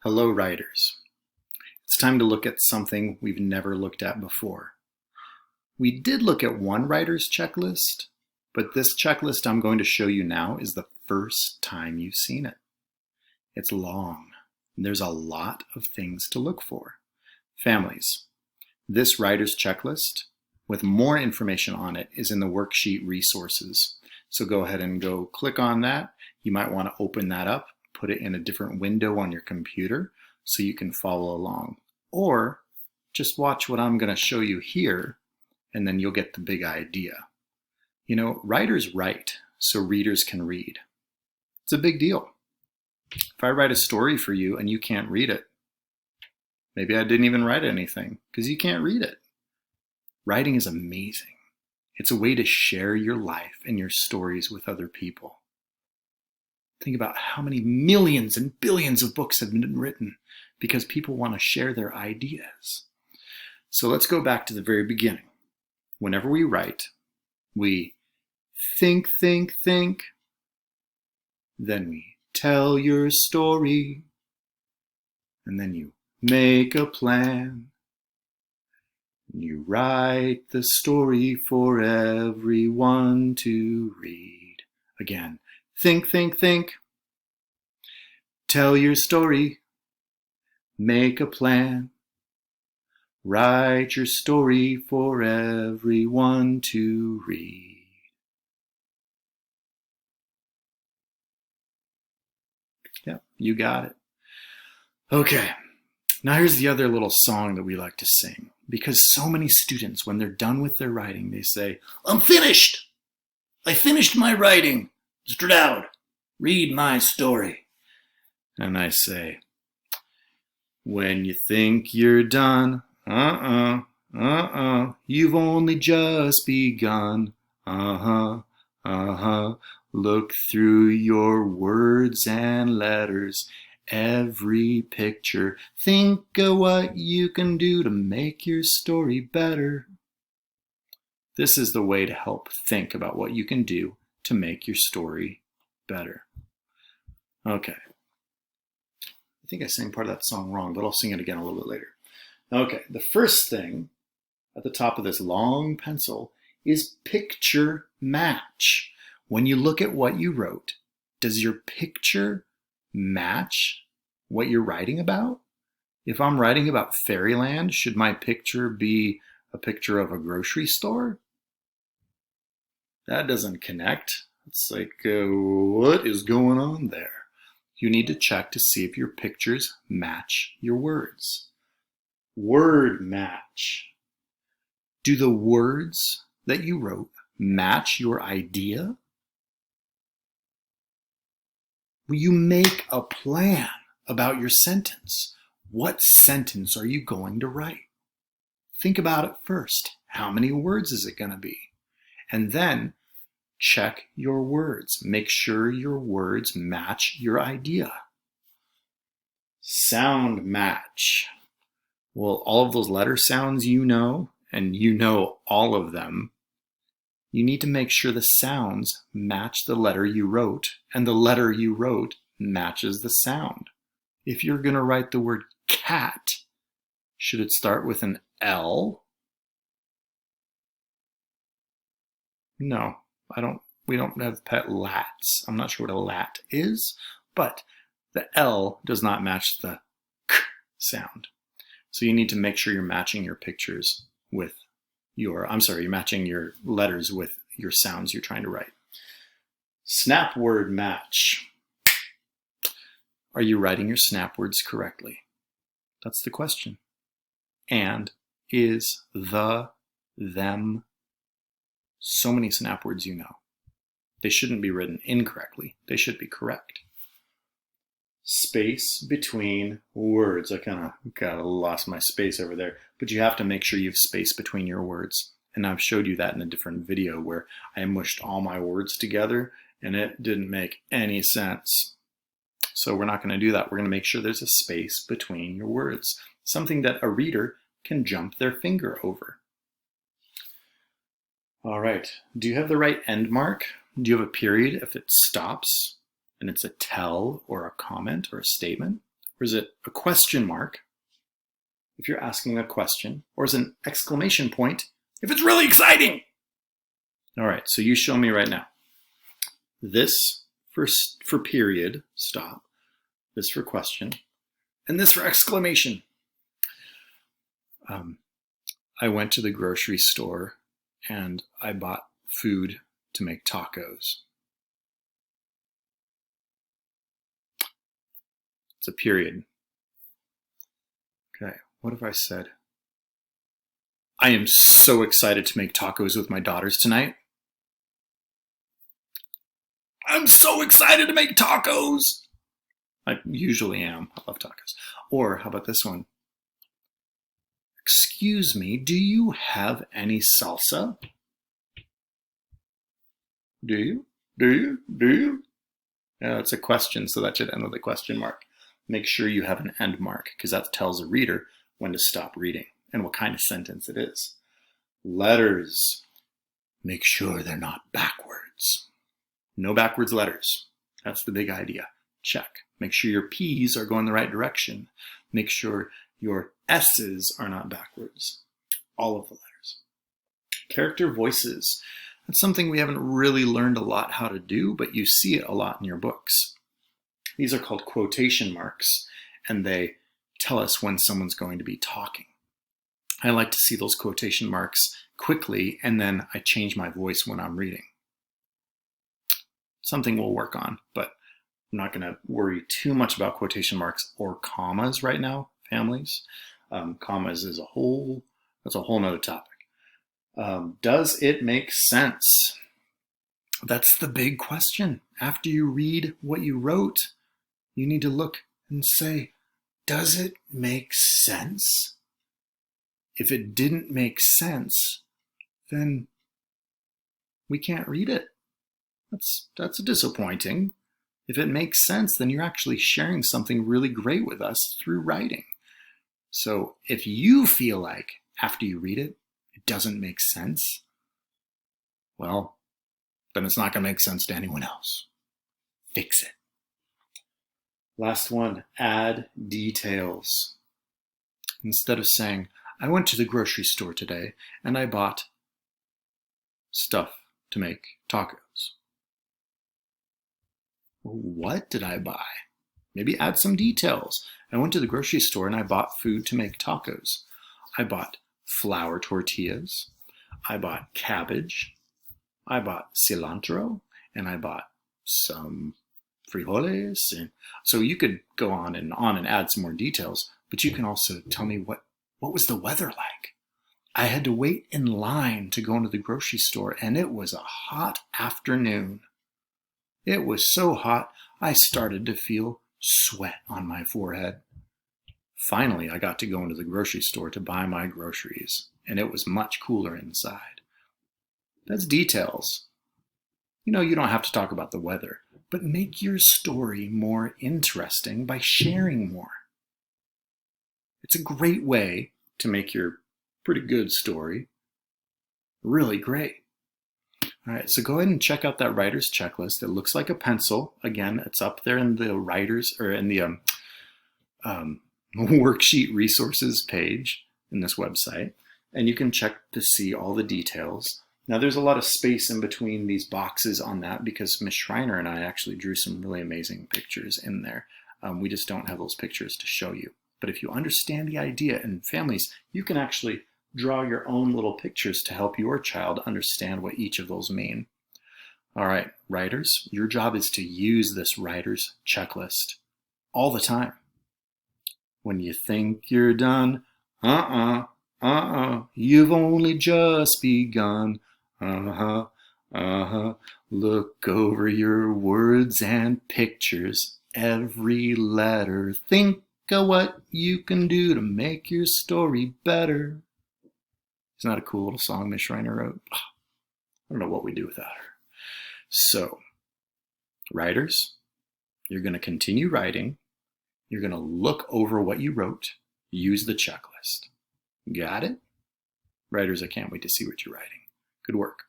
Hello, writers. It's time to look at something we've never looked at before. We did look at one writer's checklist, but this checklist I'm going to show you now is the first time you've seen it. It's long, and there's a lot of things to look for. Families, this writer's checklist with more information on it is in the worksheet resources. So go ahead and go click on that. You might want to open that up, put it in a different window on your computer so you can follow along. Or just watch what I'm going to show you here, and then you'll get the big idea. You know, writers write so readers can read. It's a big deal. If I write a story for you and you can't read it, maybe I didn't even write anything because you can't read it. Writing is amazing. It's a way to share your life and your stories with other people. Think about how many millions and billions of books have been written because people want to share their ideas. So let's go back to the very beginning. Whenever we write, we think. Then we tell your story. And then you make a plan. You write the story for everyone to read. Again, think. Tell your story. Make a plan. Write your story for everyone to read. Yep, you got it. Okay, now here's the other little song that we like to sing. Because so many students, when they're done with their writing, they say, "I'm finished! I finished my writing. Mr. Dowd, read my story." And I say, when you think you're done, you've only just begun. Look through your words and letters, every picture. Think of what you can do to make your story better. This is the way to help think about what you can do to make your story better. Okay. I think I sang part of that song wrong, but I'll sing it again a little bit later. Okay, the first thing at the top of this long pencil is picture match. When you look at what you wrote, does your picture match what you're writing about? If I'm writing about fairyland, should my picture be a picture of a grocery store? That doesn't connect. It's like, what is going on there? You need to check to see if your pictures match your words. Word match. Do the words that you wrote match your idea? Will you make a plan about your sentence? What sentence are you going to write? Think about it first. How many words is it going to be? And then check your words. Make sure your words match your idea. Sound match. Well, all of those letter sounds you know, and you know all of them. You need to make sure the sounds match the letter you wrote, and the letter you wrote matches the sound. If you're going to write the word cat, should it start with an L? No, we don't have pet lats. I'm not sure what a lat is, but the L does not match the K sound. So you need to make sure you're matching your pictures with you're matching your letters with your sounds you're trying to write. Snap word match. Are you writing your snap words correctly? That's the question. And, is, the, them. So many snap words you know. They shouldn't be written incorrectly. They should be correct. Space between words. I kind of lost my space over there. But you have to make sure you have space between your words. And I've showed you that in a different video where I mushed all my words together and it didn't make any sense. So we're not going to do that. We're going to make sure there's a space between your words. Something that a reader can jump their finger over. All right. Do you have the right end mark? Do you have a period if it stops and it's a tell or a comment or a statement? Or is it a question mark if you're asking a question? Or is it an exclamation point if it's really exciting? All right, so you show me right now. This for period, stop. This for question. And this for exclamation. I went to the grocery store and I bought food to make tacos. It's a period. Okay, what have I said? I am so excited to make tacos with my daughters tonight. I'm so excited to make tacos. I usually am. I love tacos. Or how about this one? Excuse me, do you have any salsa? Do you? Do you? Do you? Yeah, it's a question, so that should end with a question mark. Make sure you have an end mark, because that tells a reader when to stop reading and what kind of sentence it is. Letters. Make sure they're not backwards. No backwards letters. That's the big idea. Check. Make sure your P's are going the right direction. Make sure your S's are not backwards. All of the letters. Character voices. That's something we haven't really learned a lot how to do, but you see it a lot in your books. These are called quotation marks, and they tell us when someone's going to be talking. I like to see those quotation marks quickly, and then I change my voice when I'm reading. Something we'll work on, but I'm not going to worry too much about quotation marks or commas right now, families. Commas is that's a whole nother topic. Does it make sense? That's the big question. After you read what you wrote, you need to look and say, does it make sense? If it didn't make sense, then we can't read it. That's disappointing. If it makes sense, then you're actually sharing something really great with us through writing. So if you feel like after you read it, it doesn't make sense, well, then it's not going to make sense to anyone else. Fix it. Last one, add details. Instead of saying, I went to the grocery store today and I bought stuff to make tacos. What did I buy? Maybe add some details. I went to the grocery store and I bought food to make tacos. I bought flour tortillas. I bought cabbage. I bought cilantro. And I bought some frijoles. And so you could go on and add some more details, but you can also tell me what was the weather like? I had to wait in line to go into the grocery store, and it was a hot afternoon. It was so hot, I started to feel sweat on my forehead. Finally, I got to go into the grocery store to buy my groceries, and it was much cooler inside. That's details. You know, you don't have to talk about the weather, but make your story more interesting by sharing more. It's a great way to make your pretty good story really great. All right, so go ahead and check out that writer's checklist. It looks like a pencil. Again, it's up there in the writers or in the worksheet resources page in this website, and you can check to see all the details. Now, there's a lot of space in between these boxes on that because Ms. Schreiner and I actually drew some really amazing pictures in there. We just don't have those pictures to show you. But if you understand the idea, and families, you can actually draw your own little pictures to help your child understand what each of those mean. All right, writers, your job is to use this writer's checklist all the time. When you think you're done, you've only just begun. Look over your words and pictures, every letter. Think of what you can do to make your story better. Isn't that a cool little song Ms. Schreiner wrote? I don't know what we'd do without her. So, writers, you're going to continue writing. You're going to look over what you wrote. Use the checklist. Got it? Writers, I can't wait to see what you're writing. Good work.